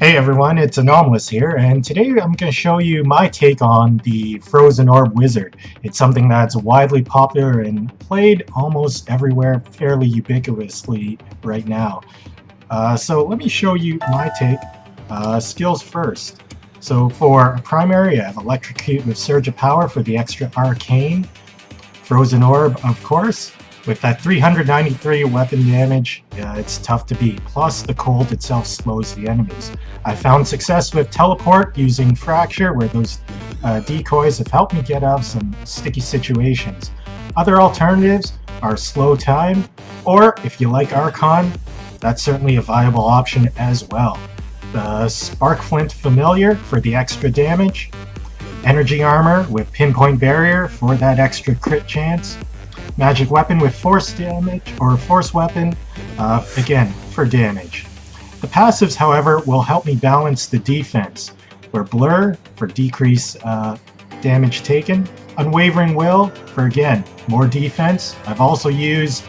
Hey everyone, it's Anomalous here, and today I'm going to show you my take on the Frozen Orb Wizard. It's something that's widely popular and played almost everywhere fairly ubiquitously right now. So let me show you my take. Skills first. So for primary, I have Electrocute with Surge of Power for the extra arcane. Frozen Orb, of course. With that 393 weapon damage, it's tough to beat. Plus, the cold itself slows the enemies. I found success with Teleport using Fracture, where those decoys have helped me get out of some sticky situations. Other alternatives are Slow Time, or if you like Archon, that's certainly a viable option as well. The Spark Flint Familiar for the extra damage. Energy Armor with Pinpoint Barrier for that extra crit chance. Magic Weapon with Force damage, or Force Weapon, again, for damage. The passives, however, will help me balance the defense, where Blur for decrease damage taken, Unwavering Will for, again, more defense. I've also used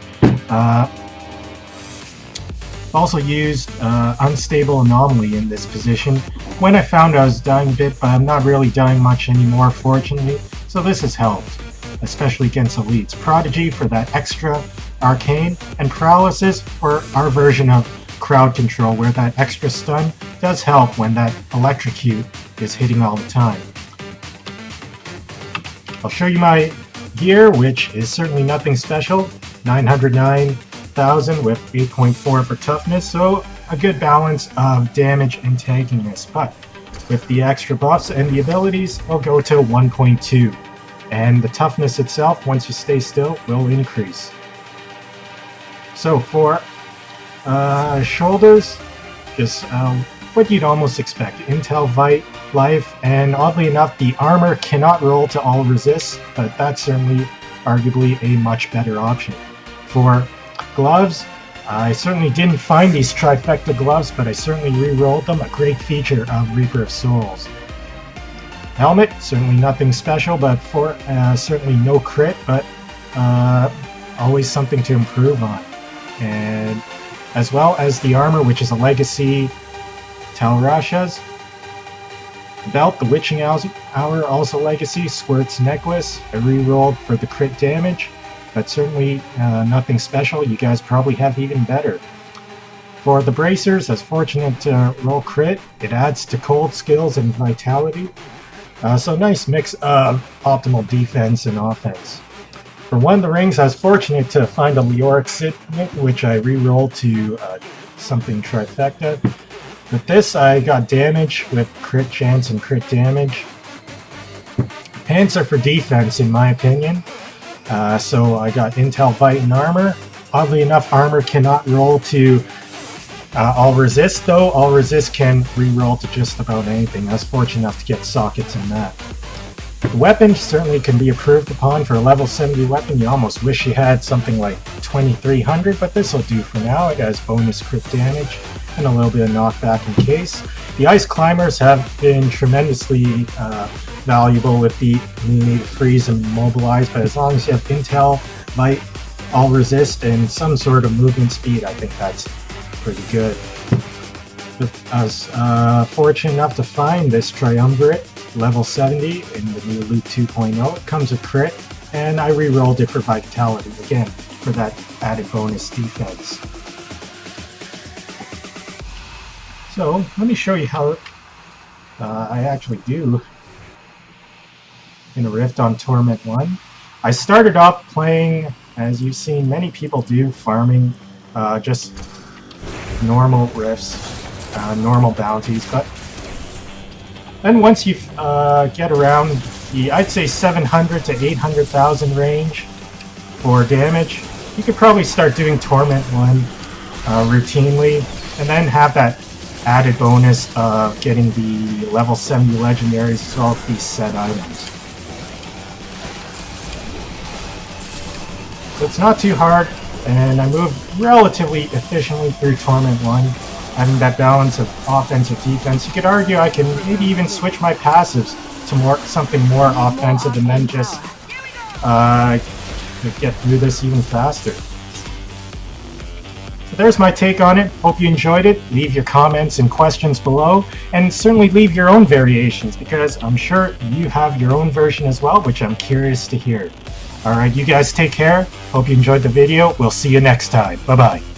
Unstable Anomaly in this position when I found I was dying a bit, but I'm not really dying much anymore, fortunately, so this has helped, especially against elites. Prodigy for that extra arcane, and Paralysis for our version of crowd control, where that extra stun does help when that Electrocute is hitting all the time. I'll show you my gear, which is certainly nothing special. 909,000 with 8.4 for toughness, so a good balance of damage and tankiness, but with the extra buffs and the abilities, I'll go to 1.2. And the toughness itself, once you stay still, will increase. So for shoulders, just what you'd almost expect. Intel Life, and oddly enough, the armor cannot roll to all resists, but that's certainly arguably a much better option. For gloves, I certainly didn't find these trifecta gloves, but I certainly re-rolled them, a great feature of Reaper of Souls. Helmet, certainly nothing special, but for certainly no crit, but always something to improve on. And as well as the armor, which is a legacy Talrasha's. Belt, the Witching Hour, also legacy. Squirt's Necklace, I re-rolled for the crit damage, but certainly nothing special. You guys probably have even better. For the bracers, I was fortunate to roll crit. It adds to cold skills and vitality. So nice mix of optimal defense and offense. For one of the rings, I was fortunate to find a Leoric Signet, which I re-rolled to something trifecta. With this, I got damage with crit chance and crit damage. Pants are for defense, in my opinion. So I got Intel Vite and Armor. Oddly enough, Armor cannot roll to all resist, though. All resist can re-roll to just about anything. I was fortunate enough to get sockets in that. The weapon certainly can be improved upon. For a level 70 weapon, you almost wish you had something like 2300, but this will do for now. It has bonus crit damage and a little bit of knockback in case. The Ice Climbers have been tremendously valuable with the need to freeze and mobilize, but as long as you have Intel, Light, all resist, and some sort of movement speed, I think that's pretty good. I was fortunate enough to find this Triumvirate, level 70 in the new Loot 2.0. It comes with crit, and I re-rolled it for vitality, again, for that added bonus defense. So, let me show you how I actually do in a Rift on Torment 1. I started off playing, as you've seen many people do, farming just normal rifts, normal bounties, but then once you get around the, I'd say 700 to 800,000 range for damage, you could probably start doing Torment 1 routinely, and then have that added bonus of getting the level 70 legendaries as well as these set items. So it's not too hard, and I move relatively efficiently through Torment 1, having that balance of offense and defense. You could argue I can maybe even switch my passives to something more offensive and then just get through this even faster. But there's my take on it. Hope you enjoyed it. Leave your comments and questions below, and certainly leave your own variations, because I'm sure you have your own version as well, which I'm curious to hear. Alright, you guys take care. Hope you enjoyed the video. We'll see you next time. Bye-bye.